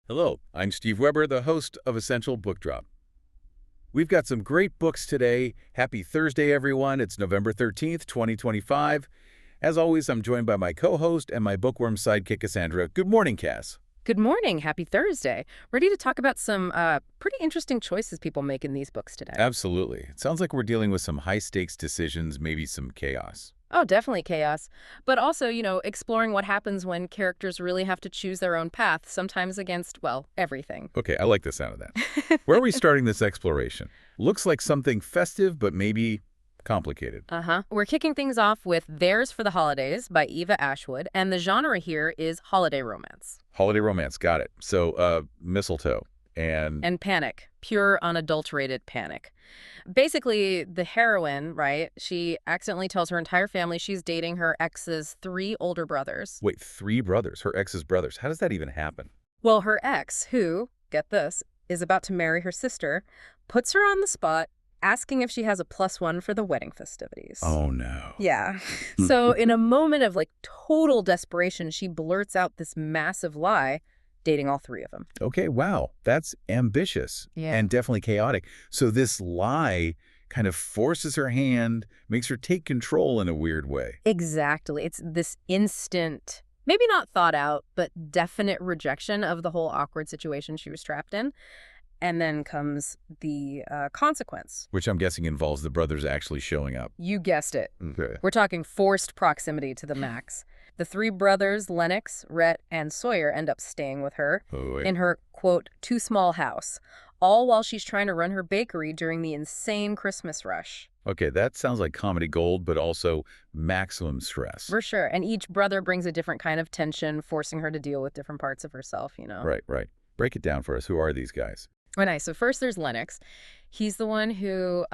Hello, I'm Steve Weber, the host of Essential Book Drop. We've got some great books today. Happy Thursday, everyone. It's November 13th, 2025. As always, I'm joined by my co-host and my bookworm sidekick, Cassandra. Good morning, Cass. Good morning. Happy Thursday. Ready to talk about some pretty interesting choices people make in these books today. Absolutely. It sounds like we're dealing with some high-stakes decisions, maybe some chaos. Oh, definitely chaos. But also, exploring what happens when characters really have to choose their own path, sometimes against, well, everything. Okay, I like the sound of that. Where are we starting this exploration? Looks like something festive, but maybe complicated. We're kicking things off with Theirs for the Holidays by Eva Ashwood, and the genre here is holiday romance. Holiday romance, got it. So, mistletoe and And panic, pure unadulterated panic. Basically, the heroine, right, she accidentally tells her entire family she's dating her ex's 3 older brothers. Wait, 3 brothers, her ex's brothers. How does that even happen? Well, her ex, who, get this, is about to marry her sister, puts her on the spot, asking if she has a +1 for the wedding festivities. Oh, no. Yeah. So in a moment of total desperation, she blurts out this massive lie, dating all 3 of them. Okay, wow. That's ambitious Yeah. and definitely chaotic. So this lie kind of forces her hand, makes her take control in a weird way. Exactly. It's this instant, maybe not thought out, but definite rejection of the whole awkward situation she was trapped in. And then comes the consequence. Which I'm guessing involves the brothers actually showing up. You guessed it. Okay. We're talking forced proximity to the max. The 3 brothers, Lennox, Rhett, and Sawyer, end up staying with her in her, quote, too small house, all while she's trying to run her bakery during the insane Christmas rush. Okay, that sounds like comedy gold, but also maximum stress. For sure. And each brother brings a different kind of tension, forcing her to deal with different parts of herself, Right, right. Break it down for us. Who are these guys? Oh, nice. So first there's Lennox. He's the one who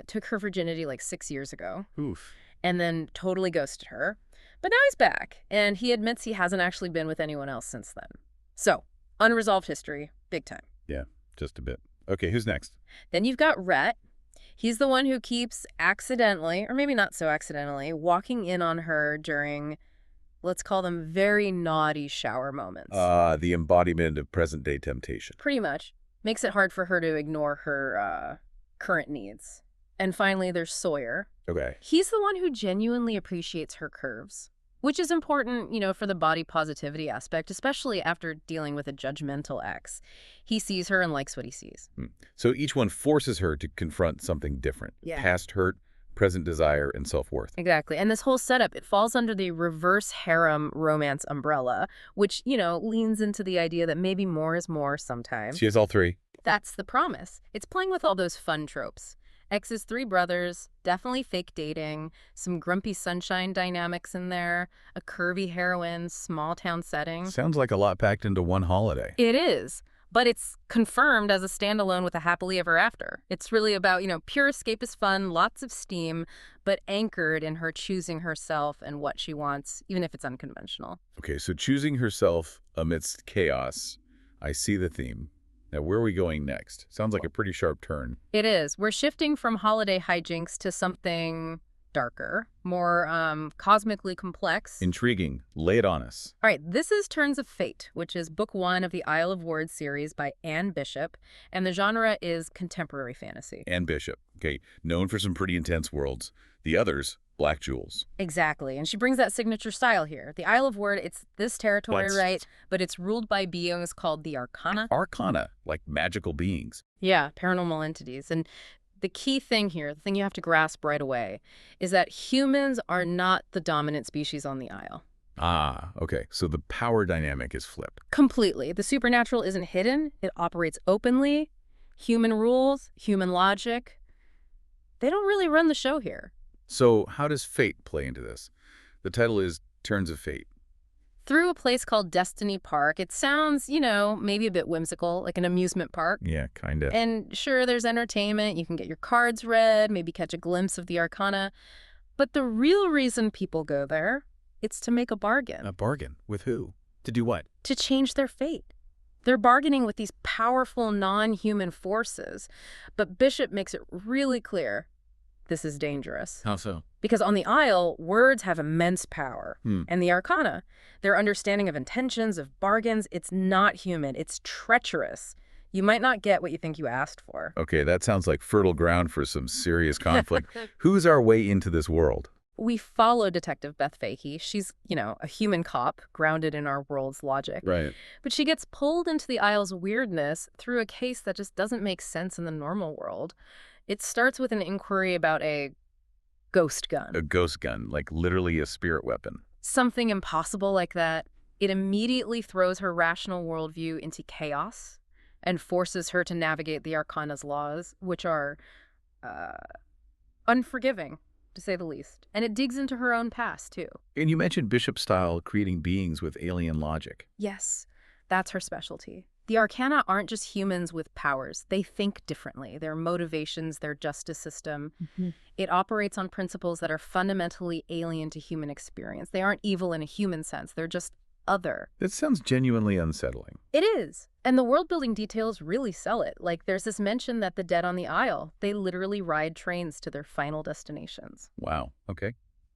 took her virginity 6 years ago Oof. and then totally ghosted her. But now he's back, and he admits he hasn't actually been with anyone else since then. So, unresolved history, big time. Yeah, just a bit. Okay, who's next? Then you've got Rhett. He's the one who keeps accidentally, or maybe not so accidentally, walking in on her during, let's call them very naughty shower moments. The embodiment of present-day temptation. Pretty much. Makes it hard for her to ignore her current needs. And finally, there's Sawyer. Okay. He's the one who genuinely appreciates her curves, which is important, for the body positivity aspect, especially after dealing with a judgmental ex. He sees her and likes what he sees. So each one forces her to confront something different. Yeah. Past hurt, present desire, and self-worth. Exactly. And this whole setup, it falls under the reverse harem romance umbrella, which, leans into the idea that maybe more is more sometimes. She has all 3. That's the promise. It's playing with all those fun tropes. Ex's 3 brothers, definitely fake dating, some grumpy sunshine dynamics in there, a curvy heroine, small town setting. Sounds like a lot packed into one holiday. It is, but it's confirmed as a standalone with a happily ever after. It's really about, pure escapist fun, lots of steam, but anchored in her choosing herself and what she wants, even if it's unconventional. Okay, so choosing herself amidst chaos. I see the theme. Now, where are we going next? Sounds like a pretty sharp turn. It is. We're shifting from holiday hijinks to something darker, more cosmically complex. Intriguing. Lay it on us. All right, this is Turns of Fate, which is book 1 of the Isle of Words series by Anne Bishop, and the genre is contemporary fantasy. Anne Bishop. Okay, known for some pretty intense worlds. The others, Black Jewels. Exactly, and she brings that signature style here. The Isle of Word, it's this territory, right? But it's ruled by beings called the Arcana. Arcana, like magical beings. Yeah, paranormal entities. And the key thing here, the thing you have to grasp right away, is that humans are not the dominant species on the Isle. Ah, okay. So the power dynamic is flipped. Completely. The supernatural isn't hidden. It operates openly. Human rules, human logic. They don't really run the show here. So how does fate play into this? The title is Turns of Fate. Through a place called Destiny Park. It sounds, maybe a bit whimsical, like an amusement park. Yeah, kind of. And sure, there's entertainment. You can get your cards read, maybe catch a glimpse of the Arcana. But the real reason people go there, it's to make a bargain. A bargain? With who? To do what? To change their fate. They're bargaining with these powerful non-human forces. But Bishop makes it really clear this is dangerous. How so? Because on the Isle, words have immense power. Hmm. And the Arcana, their understanding of intentions, of bargains, it's not human. It's treacherous. You might not get what you think you asked for. Okay, that sounds like fertile ground for some serious conflict. Who's our way into this world? We follow Detective Beth Fahey. She's, a human cop grounded in our world's logic. Right. But she gets pulled into the Isle's weirdness through a case that just doesn't make sense in the normal world. It starts with an inquiry about a ghost gun. A ghost gun, like literally a spirit weapon. Something impossible like that. It immediately throws her rational worldview into chaos and forces her to navigate the Arcana's laws, which are unforgiving, to say the least. And it digs into her own past, too. And you mentioned Bishop style creating beings with alien logic. Yes, that's her specialty. The Arcana aren't just humans with powers. They think differently. Their motivations, their justice system. It operates on principles that are fundamentally alien to human experience. They aren't evil in a human sense. They're just other. That sounds genuinely unsettling. It is. And the world-building details really sell it. Like, there's this mention that the dead on the Isle, they literally ride trains to their final destinations. Wow. Okay.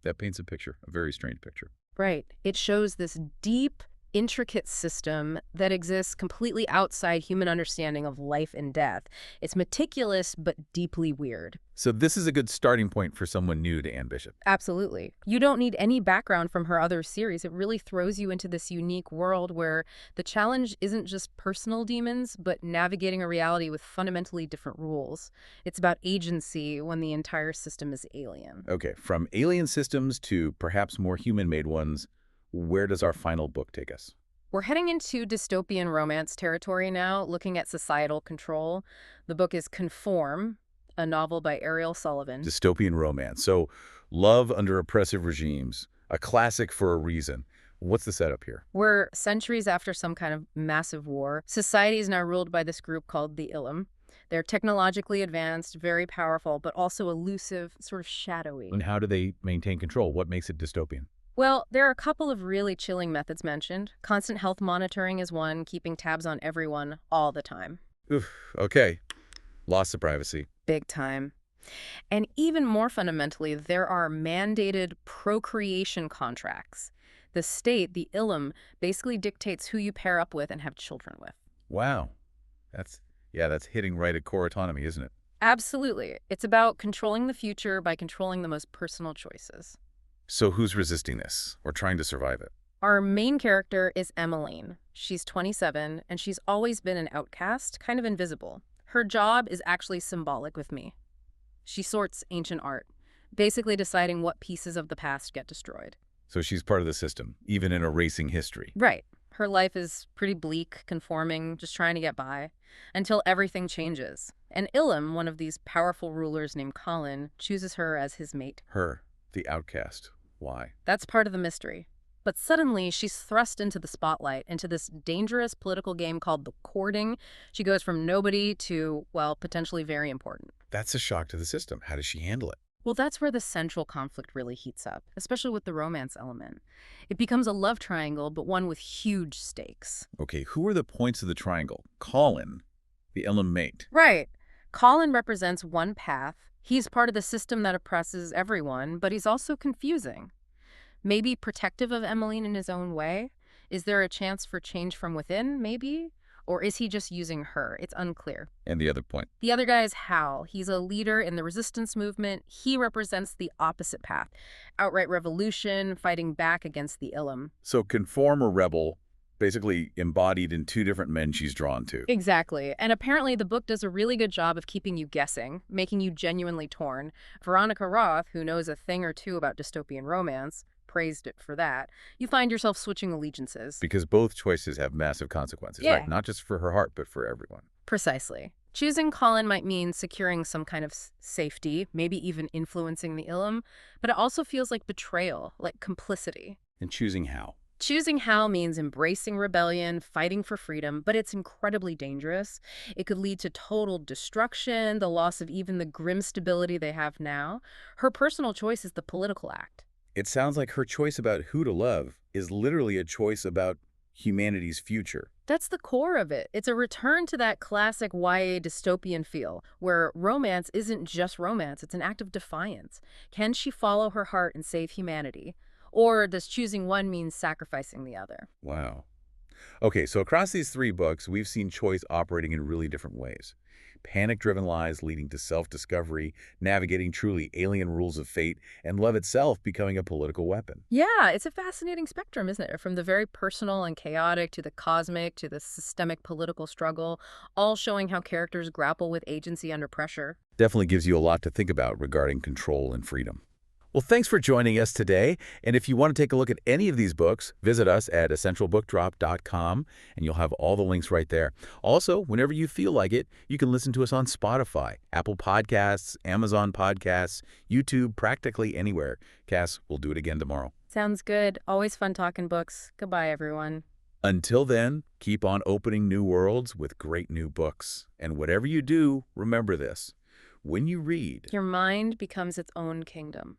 That paints a picture, a very strange picture. Right. It shows this deep, intricate system that exists completely outside human understanding of life and death. It's meticulous, but deeply weird. So this is a good starting point for someone new to Anne Bishop. Absolutely. You don't need any background from her other series. It really throws you into this unique world where the challenge isn't just personal demons, but navigating a reality with fundamentally different rules. It's about agency when the entire system is alien. Okay, from alien systems to perhaps more human-made ones, where does our final book take us? We're heading into dystopian romance territory now, looking at societal control. The book is Conform, a novel by Ariel Sullivan. Dystopian romance. So love under oppressive regimes, a classic for a reason. What's the setup here? We're centuries after some kind of massive war. Society is now ruled by this group called the Ilum. They're technologically advanced, very powerful, but also elusive, sort of shadowy. And how do they maintain control? What makes it dystopian? Well, there are a couple of really chilling methods mentioned. Constant health monitoring is one, keeping tabs on everyone all the time. Oof, okay. Loss of privacy. Big time. And even more fundamentally, there are mandated procreation contracts. The state, the Ilum, basically dictates who you pair up with and have children with. Wow. That's hitting right at core autonomy, isn't it? Absolutely. It's about controlling the future by controlling the most personal choices. So who's resisting this or trying to survive it? Our main character is Emmeline. She's 27, and she's always been an outcast, kind of invisible. Her job is actually symbolic with me. She sorts ancient art, basically deciding what pieces of the past get destroyed. So she's part of the system, even in erasing history. Right. Her life is pretty bleak, conforming, just trying to get by, until everything changes. And Ilum, one of these powerful rulers named Colin, chooses her as his mate. Her, the outcast. Why? That's part of the mystery. But suddenly, she's thrust into the spotlight, into this dangerous political game called the courting. She goes from nobody to, well, potentially very important. That's a shock to the system. How does she handle it? Well, that's where the central conflict really heats up, especially with the romance element. It becomes a love triangle, but one with huge stakes. Okay, who are the points of the triangle? Colin, the Ilum mate. Right. Colin represents one path. He's part of the system that oppresses everyone, but he's also confusing. Maybe protective of Emmeline in his own way? Is there a chance for change from within, maybe? Or is he just using her? It's unclear. And the other point? The other guy is Hal. He's a leader in the resistance movement. He represents the opposite path. Outright revolution, fighting back against the Ilum. So conform or rebel, basically embodied in two different men she's drawn to. Exactly. And apparently the book does a really good job of keeping you guessing, making you genuinely torn. Veronica Roth, who knows a thing or two about dystopian romance, praised it for that. You find yourself switching allegiances. Because both choices have massive consequences, Yeah. right? Not just for her heart, but for everyone. Precisely. Choosing Colin might mean securing some kind of safety, maybe even influencing the Ilum, but it also feels like betrayal, like complicity. And choosing how? Choosing Hal means embracing rebellion, fighting for freedom, but it's incredibly dangerous. It could lead to total destruction, the loss of even the grim stability they have now. Her personal choice is the political act. It sounds like her choice about who to love is literally a choice about humanity's future. That's the core of it. It's a return to that classic YA dystopian feel, where romance isn't just romance, it's an act of defiance. Can she follow her heart and save humanity? Or does choosing one mean sacrificing the other? Wow. Okay, so across these three books, we've seen choice operating in really different ways. Panic-driven lies leading to self-discovery, navigating truly alien rules of fate, and love itself becoming a political weapon. Yeah, it's a fascinating spectrum, isn't it? From the very personal and chaotic to the cosmic to the systemic political struggle, all showing how characters grapple with agency under pressure. Definitely gives you a lot to think about regarding control and freedom. Well, thanks for joining us today. And if you want to take a look at any of these books, visit us at essentialbookdrop.com, and you'll have all the links right there. Also, whenever you feel like it, you can listen to us on Spotify, Apple Podcasts, Amazon Podcasts, YouTube, practically anywhere. Cass, we'll do it again tomorrow. Sounds good. Always fun talking books. Goodbye, everyone. Until then, keep on opening new worlds with great new books. And whatever you do, remember this. When you read, Your mind becomes its own kingdom.